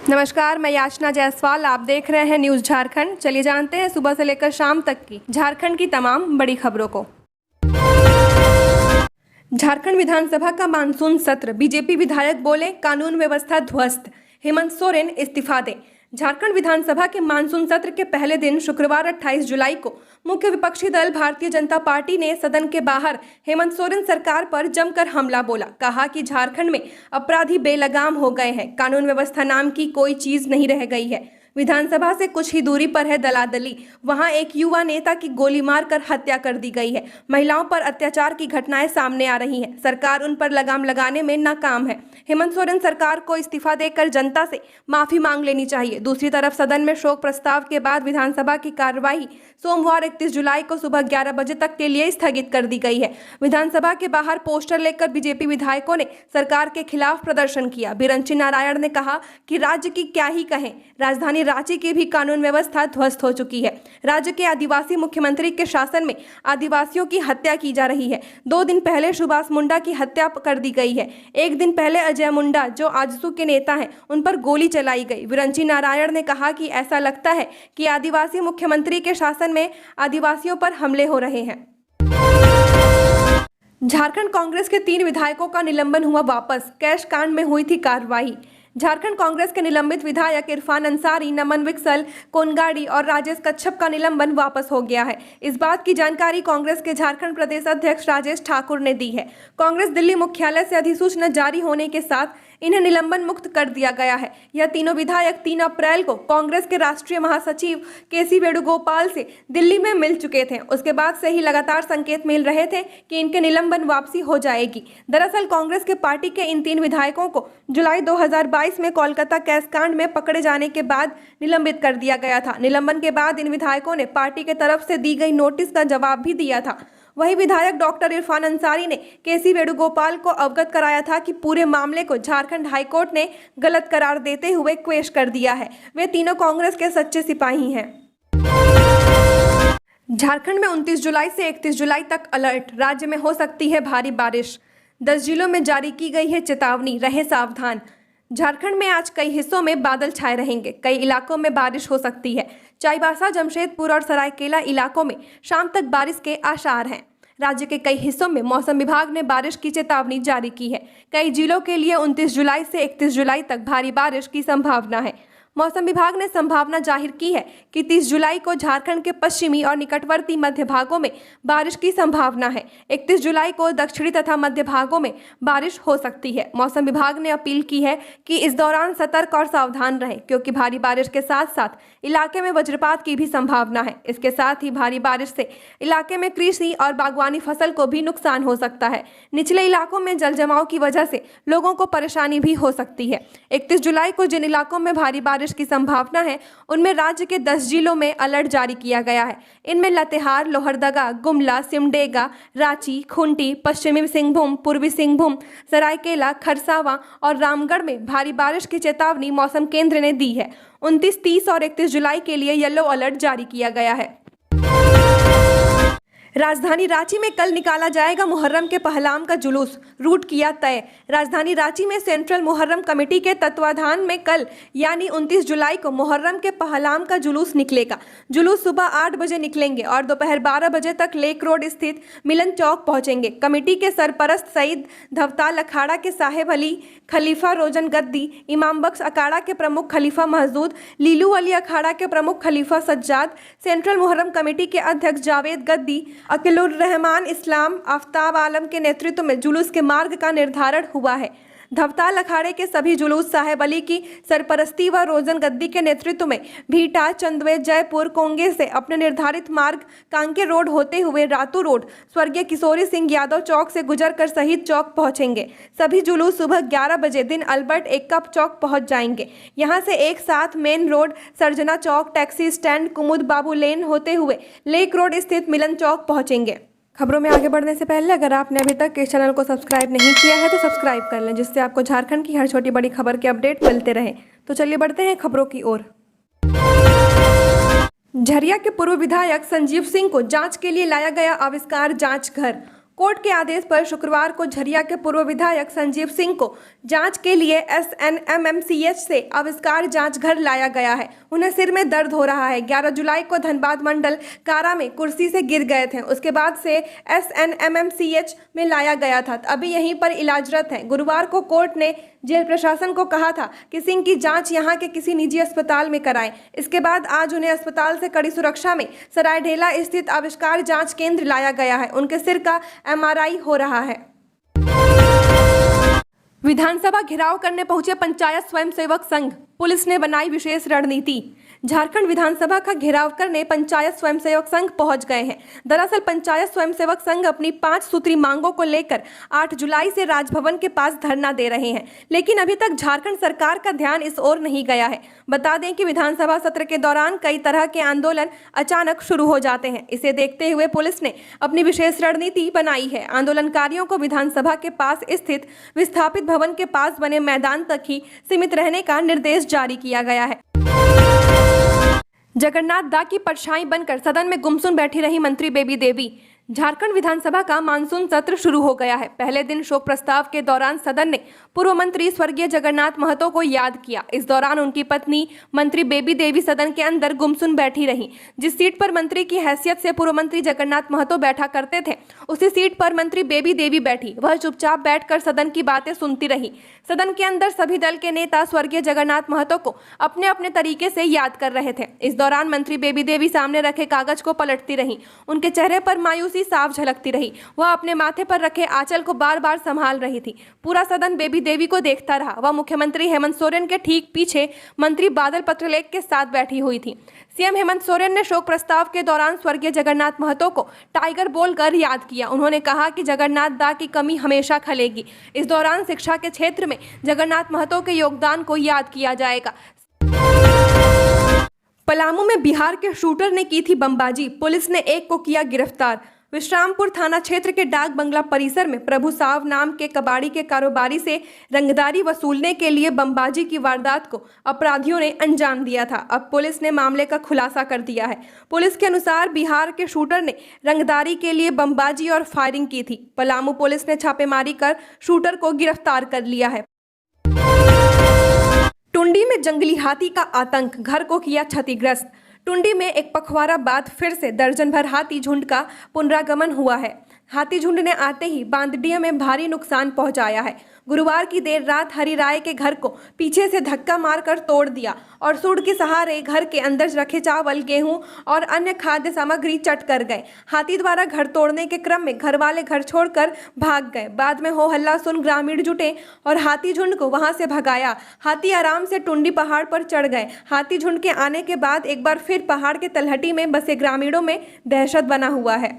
नमस्कार, मैं याचना जायसवाल। आप देख रहे हैं न्यूज़ झारखंड। चलिए जानते हैं सुबह से लेकर शाम तक की झारखंड की तमाम बड़ी खबरों को। झारखंड विधानसभा का मानसून सत्र, बीजेपी विधायक बोले कानून व्यवस्था ध्वस्त, हेमंत सोरेन इस्तीफा दें। झारखंड विधानसभा के मानसून सत्र के पहले दिन शुक्रवार 28 जुलाई को मुख्य विपक्षी दल भारतीय जनता पार्टी ने सदन के बाहर हेमंत सोरेन सरकार पर जमकर हमला बोला। कहा कि झारखंड में अपराधी बेलगाम हो गए हैं, कानून व्यवस्था नाम की कोई चीज नहीं रह गई है। विधानसभा से कुछ ही दूरी पर है दलादली, वहां एक युवा नेता की गोली मारकर हत्या कर दी गई है। महिलाओं पर अत्याचार की घटनाएं सामने आ रही हैं। सरकार उन पर लगाम लगाने में नाकाम है। हेमंत सोरेन सरकार को इस्तीफा देकर जनता से माफी मांग लेनी चाहिए। दूसरी तरफ सदन में शोक प्रस्ताव के बाद विधानसभा की कार्यवाही सोमवार 31 जुलाई को सुबह 11 बजे तक के लिए स्थगित कर दी गई है। विधानसभा के बाहर पोस्टर लेकर बीजेपी विधायकों ने सरकार के खिलाफ प्रदर्शन किया। बिरंची नारायण ने कहा कि राज्य की क्या ही कहें, राजधानी रांची की भी कानून व्यवस्था ध्वस्त हो चुकी है। राज्य के आदिवासी मुख्यमंत्री के शासन में आदिवासियों की हत्या की जा रही है। 2 दिन पहले सुभाष मुंडा की हत्या कर दी गई है। 1 दिन पहले अजय मुंडा, जो आजसू के नेता हैं, उन पर गोली चलाई गई। विरंची नारायण ने कहा कि ऐसा लगता है कि आदिवासी मुख्यमंत्री के शासन में आदिवासियों पर हमले हो रहे हैं। झारखंड कांग्रेस के 3 विधायकों का निलंबन हुआ वापस, कैश कांड में हुई थी कार्रवाई। झारखंड कांग्रेस के निलंबित विधायक इरफान अंसारी, नमन विकसल, कोनगाड़ी और राजेश कच्छप का निलंबन वापस हो गया है। इस बात की जानकारी कांग्रेस के झारखंड प्रदेश अध्यक्ष राजेश ठाकुर ने दी है। कांग्रेस दिल्ली मुख्यालय से अधिसूचना जारी होने के साथ इन्हें निलंबन मुक्त कर दिया गया है। यह तीनों विधायक 3 अप्रैल को कांग्रेस के राष्ट्रीय महासचिव केसी वेणुगोपाल से दिल्ली में मिल चुके थे। उसके बाद से ही लगातार संकेत मिल रहे थे कि इनके निलंबन वापसी हो जाएगी। दरअसल कांग्रेस के पार्टी के इन 3 विधायकों को जुलाई 2022 में कोलकाता कैश कांड में पकड़े जाने के बाद निलंबित कर दिया गया था। निलंबन के बाद इन विधायकों ने पार्टी के तरफ से दी गई नोटिस का जवाब भी दिया था। वही विधायक डॉक्टर इरफान अंसारी ने केसी वेणुगोपाल को अवगत कराया था कि पूरे मामले को झारखंड हाईकोर्ट ने गलत करार देते हुए क्वेश कर दिया है। वे तीनों कांग्रेस के सच्चे सिपाही हैं। झारखंड में 29 जुलाई से 31 जुलाई तक अलर्ट, राज्य में हो सकती है भारी बारिश। 10 जिलों में जारी की गई है चेतावनी, रहें सावधान। झारखंड में आज कई हिस्सों में बादल छाए रहेंगे, कई इलाकों में बारिश हो सकती है। चाईबासा, जमशेदपुर और सरायकेला इलाकों में शाम तक बारिश के आसार हैं। राज्य के कई हिस्सों में मौसम विभाग ने बारिश की चेतावनी जारी की है। कई जिलों के लिए 29 जुलाई से 31 जुलाई तक भारी बारिश की संभावना है। मौसम विभाग ने संभावना जाहिर की है कि 30 जुलाई को झारखंड के पश्चिमी और निकटवर्ती मध्य भागों में बारिश की संभावना है। 31 जुलाई को दक्षिणी तथा मध्य भागों में बारिश हो सकती है। मौसम विभाग ने अपील की है कि इस दौरान सतर्क और सावधान रहें, क्योंकि भारी बारिश के साथ साथ इलाके में वज्रपात की भी संभावना है। इसके साथ ही भारी बारिश से इलाके में कृषि और बागवानी फसल को भी नुकसान हो सकता है। निचले इलाकों में जल जमाव की वजह से लोगों को परेशानी भी हो सकती है। 31 जुलाई को जिन इलाकों में भारी बारिश की संभावना है, उनमें राज्य के 10 जिलों में अलर्ट जारी किया गया है। इनमें लातेहार, लोहरदगा, गुमला, सिमडेगा, रांची, खूंटी, पश्चिमी सिंहभूम, पूर्वी सिंहभूम, सरायकेला, खरसावां और रामगढ़ में भारी बारिश की चेतावनी मौसम केंद्र ने दी है। 29, 30 और 31 जुलाई के लिए येलो अलर्ट जारी किया गया है। राजधानी रांची में कल निकाला जाएगा मुहर्रम के पहलाम का जुलूस, रूट किया तय। राजधानी रांची में सेंट्रल मुहर्रम कमेटी के तत्वाधान में कल यानी 29 जुलाई को मुहर्रम के पहलाम का जुलूस निकलेगा। जुलूस सुबह 8 बजे निकलेंगे और दोपहर 12 बजे तक लेक रोड स्थित मिलन चौक पहुंचेंगे। कमेटी के सरपरस्त सईद धवताल अखाड़ा के साहेब अली खलीफा रोजन गद्दी, इमाम बख्श अखाड़ा के प्रमुख खलीफा महजूद, लीलू अली अखाड़ा के प्रमुख खलीफा सज्जाद, सेंट्रल मुहर्रम कमेटी के अध्यक्ष जावेद गद्दी, अकीलुर रहमान इस्लाम आफ्ताब आलम के नेतृत्व में जुलूस के मार्ग का निर्धारण हुआ है। धवताल अखाड़े के सभी जुलूस साहेब अली की सरपरस्ती व रोजन गद्दी के नेतृत्व में भीटा, चंदवे, जयपुर, कोंगे से अपने निर्धारित मार्ग कांके रोड होते हुए रातू रोड, स्वर्गीय किशोरी सिंह यादव चौक से गुजरकर शहीद चौक पहुंचेंगे। सभी जुलूस सुबह 11 बजे दिन अल्बर्ट एक्का चौक पहुंच जाएंगे। यहां से एक साथ मेन रोड, सर्जना चौक, टैक्सी स्टैंड, कुमुद बाबू लेन होते हुए लेक रोड स्थित मिलन चौक पहुंचेंगे। खबरों में आगे बढ़ने से पहले अगर आपने अभी तक इस चैनल को सब्सक्राइब नहीं किया है तो सब्सक्राइब कर लें, जिससे आपको झारखंड की हर छोटी बड़ी खबर के अपडेट मिलते रहे। तो चलिए बढ़ते हैं खबरों की ओर। झरिया के पूर्व विधायक संजीव सिंह को जांच के लिए लाया गया आविष्कार जांच घर। कोर्ट के आदेश पर शुक्रवार को झरिया के पूर्व विधायक संजीव सिंह को जांच के लिए SNMMCH से आविष्कार जांच घर लाया गया है। उन्हें सिर में दर्द हो रहा है। 11 जुलाई को धनबाद मंडल कारा में कुर्सी से गिर गए थे। उसके बाद से SNMMCH में लाया गया था। अभी यहीं पर इलाजरत हैं। गुरुवार को कोर्ट ने जेल प्रशासन को कहा था कि सिंह की जांच यहां के किसी निजी अस्पताल में कराएं। इसके बाद आज उन्हें अस्पताल से कड़ी सुरक्षा में सरायढेला स्थित आविष्कार जांच केंद्र लाया गया है। उनके सिर का MRI हो रहा है। विधानसभा घेराव करने पहुंचे पंचायत स्वयंसेवक संघ, पुलिस ने बनाई विशेष रणनीति। झारखंड विधानसभा का घेराव करने पंचायत स्वयंसेवक संघ पहुंच गए हैं। दरअसल पंचायत स्वयंसेवक संघ अपनी 5 सूत्री मांगों को लेकर 8 जुलाई से राजभवन के पास धरना दे रहे हैं, लेकिन अभी तक झारखंड सरकार का ध्यान इस ओर नहीं गया है। बता दें कि विधानसभा सत्र के दौरान कई तरह के आंदोलन अचानक शुरू हो जाते हैं। इसे देखते हुए पुलिस ने अपनी विशेष रणनीति बनाई है। आंदोलनकारियों को विधानसभा के पास स्थित विस्थापित भवन के पास बने मैदान तक ही सीमित रहने का निर्देश जारी किया गया है। जगन्नाथ दा की परछाई बनकर सदन में गुमसुम बैठी रही मंत्री बेबी देवी। झारखंड विधानसभा का मानसून सत्र शुरू हो गया है। पहले दिन शोक प्रस्ताव के दौरान सदन ने पूर्व मंत्री स्वर्गीय जगन्नाथ महतो को याद किया। इस दौरान उनकी पत्नी मंत्री बेबी देवी सदन के अंदर गुमसुम बैठी रही। जिस सीट पर मंत्री की हैसियत से पूर्व मंत्री जगन्नाथ महतो बैठा करते थे, उसी सीट पर मंत्री बेबी देवी बैठी। वह चुपचाप बैठकर सदन की बातें सुनती रही। सदन के अंदर सभी दल के नेता स्वर्गीय जगन्नाथ महतो को अपने अपने तरीके से याद कर रहे थे। इस दौरान मंत्री बेबी देवी सामने रखे कागज को पलटती रही। उनके चेहरे पर मायूसी साफ झलकती रही। वह अपने माथे पर रखे आंचल को बार बार संभाल रही थी। पूरा सदन बेबी देवी को देखता रहा। वह मुख्यमंत्री हेमंत सोरेन के ठीक पीछे मंत्री बादल पत्रलेख के साथ बैठी हुई थी। सीएम हेमंत सोरेन ने शोक प्रस्ताव के दौरान स्वर्गीय जगन्नाथ महतो को टाइगर बोलकर याद किया। उन्होंने कहा कि जगन्नाथ दा की कमी हमेशा खलेगी। इस दौरान शिक्षा के क्षेत्र में जगन्नाथ महतो के योगदान को याद किया जाएगा। पलामू में बिहार के शूटर ने की थी बमबाजी, पुलिस ने एक को किया गिरफ्तार। विश्रामपुर थाना क्षेत्र के डाक बंगला परिसर में प्रभु साव नाम के कबाड़ी के कारोबारी से रंगदारी वसूलने के लिए बमबाजी की वारदात को अपराधियों ने अंजाम दिया था। अब पुलिस ने मामले का खुलासा कर दिया है। पुलिस के अनुसार बिहार के शूटर ने रंगदारी के लिए बमबाजी और फायरिंग की थी। पलामू पुलिस ने छापेमारी कर शूटर को गिरफ्तार कर लिया है। टुंडी में जंगली हाथी का आतंक, घर को किया क्षतिग्रस्त। टुंडी में एक पखवाड़ा बाद फिर से दर्जन भर हाथी झुंड का पुनरागमन हुआ है। हाथी झुंड ने आते ही बांदडिया में भारी नुकसान पहुंचाया है। गुरुवार की देर रात हरि राय के घर को पीछे से धक्का मारकर तोड़ दिया और सूंड के सहारे घर के अंदर रखे चावल, गेहूं और अन्य खाद्य सामग्री चट कर गए। हाथी द्वारा घर तोड़ने के क्रम में घर वाले घर छोड़कर भाग गए। बाद में हो हल्ला सुन ग्रामीण जुटे और हाथी झुंड को वहां से भगाया। हाथी आराम से टुंडी पहाड़ पर चढ़ गए। हाथी झुंड के आने के बाद एक बार फिर पहाड़ के तलहटी में बसे ग्रामीणों में दहशत बना हुआ है।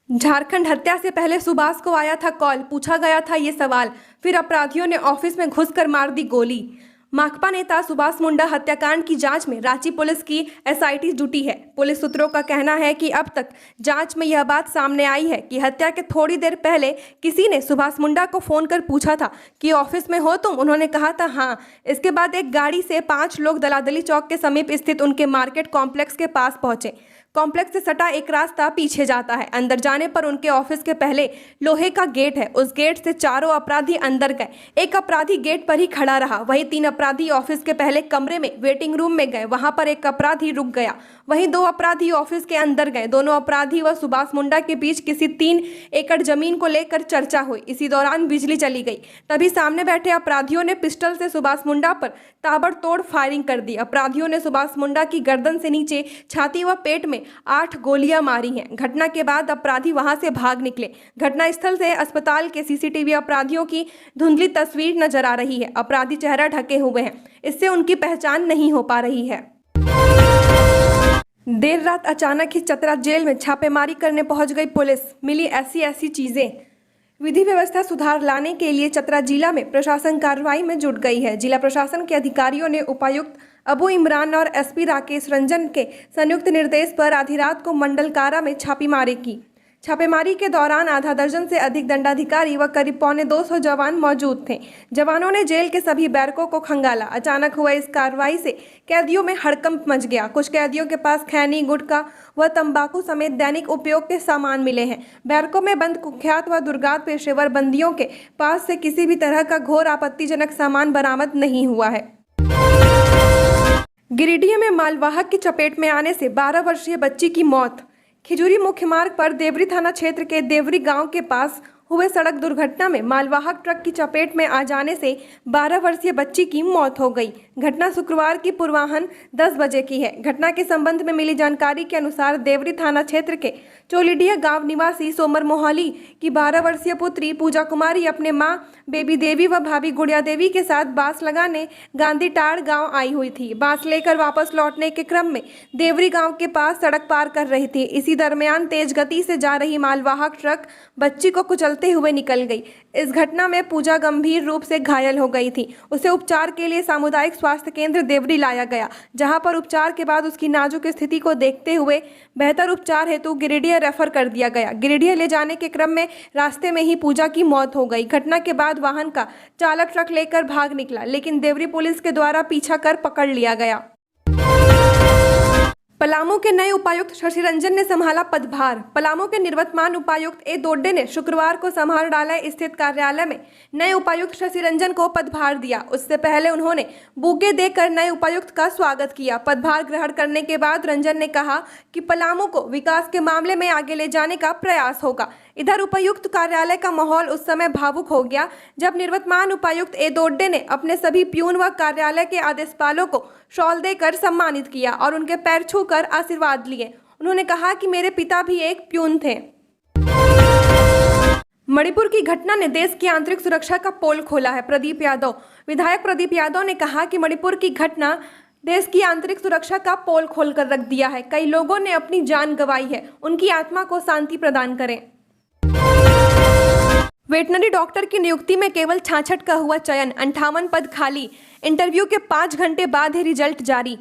झारखंड हत्या से पहले सुभाष को आया था कॉल, पूछा गया था ये सवाल, फिर अपराधियों ने ऑफिस में घुसकर मार दी गोली। माकपा नेता सुभाष मुंडा हत्याकांड की जांच में रांची पुलिस की SIT जुटी है। पुलिस सूत्रों का कहना है कि अब तक जांच में यह बात सामने आई है कि हत्या के थोड़ी देर पहले किसी ने सुभाष मुंडा को फोन कर पूछा था कि ऑफिस में हो तुम। उन्होंने कहा था हाँ। इसके बाद एक गाड़ी से 5 लोग दलादली चौक के समीप स्थित उनके मार्केट कॉम्प्लेक्स के पास पहुंचे। कॉम्प्लेक्स से सटा एक रास्ता पीछे जाता है। अंदर जाने पर उनके ऑफिस के पहले लोहे का गेट है। उस गेट से चारों अपराधी अंदर गए। एक अपराधी गेट पर ही खड़ा रहा। वहीं 3 अपराधी ऑफिस के पहले कमरे में वेटिंग रूम में गए। वहां पर एक अपराधी रुक गया। वहीं 2 अपराधी ऑफिस के अंदर गए। दोनों अपराधी व सुभाष मुंडा के बीच किसी 3 एकड़ जमीन को लेकर चर्चा हुई। इसी दौरान बिजली चली गई। तभी सामने बैठे अपराधियों ने पिस्टल से सुभाष मुंडा पर ताबड़तोड़ फायरिंग कर दी। अपराधियों ने सुभाष मुंडा की गर्दन से नीचे, छाती व पेट में 8 गोलियां मारी हैं। घटना के बाद अपराधी वहां से भाग निकले। घटनास्थल से अस्पताल के CCTV अपराधियों की धुंधली तस्वीर नजर आ रही है। अपराधी चेहरा ढके हुए हैं, इससे उनकी पहचान नहीं हो पा रही है। देर रात अचानक ही चतरा जेल में छापेमारी करने पहुंच गई पुलिस। मिली ऐसी चीजें। विधि व्यवस्था सुधार लाने के लिए चतरा जिला में प्रशासन कार्रवाई में जुट गई है। जिला प्रशासन के अधिकारियों ने उपायुक्त अबू इमरान और SP राकेश रंजन के संयुक्त निर्देश पर आधी रात को मंडल कारा में छापेमारी की। छापेमारी के दौरान आधा दर्जन से अधिक दंडाधिकारी व करीब 250 जवान मौजूद थे। जवानों ने जेल के सभी बैरकों को खंगाला। अचानक हुए इस कार्रवाई से कैदियों में हड़कंप मच गया। कुछ कैदियों के पास खैनी, गुटखा व तंबाकू समेत दैनिक उपयोग के सामान मिले हैं। बैरकों में बंद कुख्यात व दुर्गात पेशेवर बंदियों के पास से किसी भी तरह का घोर आपत्तिजनक सामान बरामद नहीं हुआ है। गिरिडीह में मालवाहक की चपेट में आने से 12 वर्षीय बच्ची की मौत। खिजूरी मुख्य मार्ग पर देवरी थाना क्षेत्र के देवरी गांव के पास हुए सड़क दुर्घटना में मालवाहक ट्रक की चपेट में आ जाने से 12 वर्षीय बच्ची की मौत हो गई। घटना शुक्रवार की पूर्वाह्न 10 बजे की है। घटना के संबंध में मिली जानकारी के अनुसार देवरी थाना क्षेत्र के चोलीडीह गांव निवासी सोमर मोहाली की 12 वर्षीय पुत्री पूजा कुमारी अपने मां बेबी देवी व भाभी गुड़िया देवी के साथ बांस लगाने गांधी टाड़ गांव आई हुई थी। बांस लेकर वापस लौटने के क्रम में देवरी गांव के पास सड़क पार कर रही थी। इसी दरमियान तेज गति से जा रही मालवाहक ट्रक बच्ची को कुचलते हुए निकल गई। इस घटना में पूजा गंभीर रूप से घायल हो गई थी। उसे उपचार के लिए सामुदायिक स्वास्थ्य केंद्र देवरी लाया गया, जहां पर उपचार के बाद उसकी नाजुक स्थिति को देखते हुए बेहतर उपचार हेतु गिरिडीह रेफर कर दिया गया। गिरिडीह ले जाने के क्रम में रास्ते में ही पूजा की मौत हो गई। घटना के बाद वाहन का चालक ट्रक लेकर भाग निकला, लेकिन देवरी पुलिस के द्वारा पीछा कर पकड़ लिया गया। पलामू के नए उपायुक्त शशि रंजन ने संभाला पदभार। पलामू के निवर्तमान उपायुक्त ए दोड्डे ने शुक्रवार को समाहरणालय स्थित कार्यालय में नए उपायुक्त शशि रंजन को पदभार दिया। उससे पहले उन्होंने बुके देकर नए उपायुक्त का स्वागत किया। पदभार ग्रहण करने के बाद रंजन ने कहा कि पलामू को विकास के मामले में आगे ले जाने का प्रयास होगा। इधर उपायुक्त कार्यालय का माहौल उस समय भावुक हो गया जब निवर्तमान उपायुक्त ए दोड्डे ने अपने सभी प्यून व कार्यालय के आदेशपालों को शॉल देकर सम्मानित किया और उनके पैर छूकर आशीर्वाद लिए। उन्होंने कहा कि मेरे पिता भी एक प्यून थे। मणिपुर की घटना ने देश की आंतरिक सुरक्षा का पोल खोला है। प्रदीप यादव, विधायक प्रदीप यादव ने कहा कि मणिपुर की घटना देश की आंतरिक सुरक्षा का पोल खोलकर रख दिया है। कई लोगों ने अपनी जान गंवाई है, उनकी आत्मा को शांति प्रदान करें। वेटनरी डॉक्टर की नियुक्ति में केवल 66 का हुआ चयन, 58 पद खाली। इंटरव्यू के 5 घंटे बाद ही रिजल्ट जारी।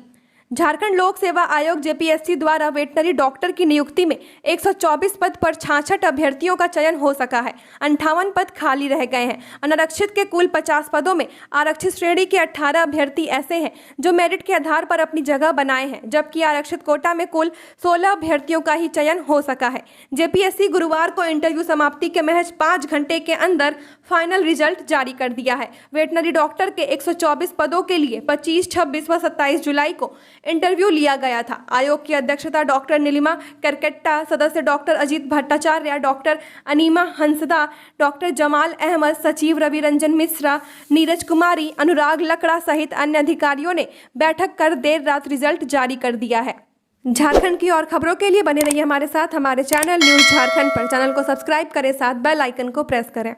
झारखंड लोक सेवा आयोग जेपीएससी द्वारा वेटनरी डॉक्टर की नियुक्ति में 124 पद पर 66 अभ्यर्थियों का चयन हो सका है। 58 पद खाली रह गए हैं। अनारक्षित के कुल 50 पदों में आरक्षित श्रेणी के 18 अभ्यर्थी ऐसे हैं जो मेरिट के आधार पर अपनी जगह बनाए हैं, जबकि आरक्षित कोटा में कुल 16 अभ्यर्थियों का ही चयन हो सका है। जेपीएससी गुरुवार को इंटरव्यू समाप्ति के महज 5 घंटे के अंदर फाइनल रिजल्ट जारी कर दिया है। वेटनरी डॉक्टर के 124 पदों के लिए 25, 26 व 27 जुलाई को इंटरव्यू लिया गया था। आयोग की अध्यक्षता डॉक्टर नीलिमा करकेट्टा, सदस्य doctor Ajit Bhattacharya, doctor enema Hansda, doctor Jamal Ahmad, सचिव रवि रंजन मिश्रा, नीरज कुमारी, अनुराग लकड़ा सहित अन्य अधिकारियों ने बैठक कर देर रात रिजल्ट जारी कर दिया है। झारखंड की और खबरों के लिए बने रहिए हमारे साथ। हमारे चैनल न्यूज़ झारखंड पर चैनल को सब्सक्राइब करें, साथ बेल आइकन को प्रेस करें।